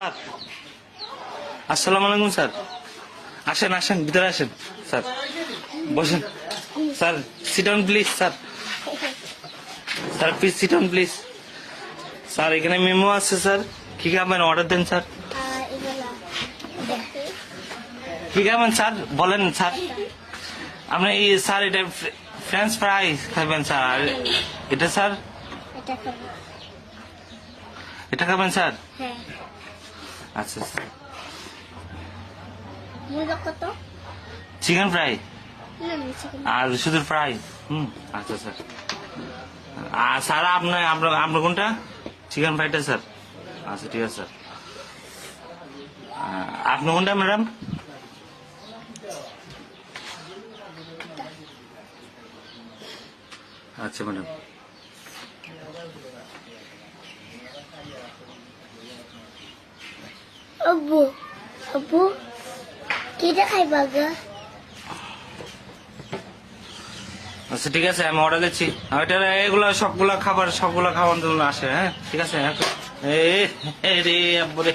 Sir, আসসালামু আলাইকুম sir. আসেন আসেন, ভিতরে আসেন স্যার, বসেন sir. Sit down please sir. Sir please sit down please. Sir এখানে মেমো আছে স্যার, কি খাবেন অর্ডার দেন স্যার। কি খাবেন স্যার বলেন স্যার। আপনি এই স্যার এটা ফ্রেঞ্চ ফ্রাই খাবেন স্যার, আর এটা স্যার এটা খাবেন স্যার। আচ্ছা স্যার, চিকেন ফ্রাই আর শুধু ফ্রাই। আচ্ছা স্যার। আর স্যার আপনার আপনার আপনার কোনটা চিকেন ফ্রাইটা স্যার? আচ্ছা ঠিক আছে স্যার। আপনার কোনটা ম্যাডাম? আচ্ছা ম্যাডাম। আব্বু আব্বু কিটা খাইবা গা? আচ্ছা ঠিক আছে, আমি অর্ডার দিচ্ছি। এটা এগুলা সবগুলা খাবার সবগুলা খাওয়ার জন্য আসে। হ্যাঁ ঠিক আছে। রে আব্বু রে।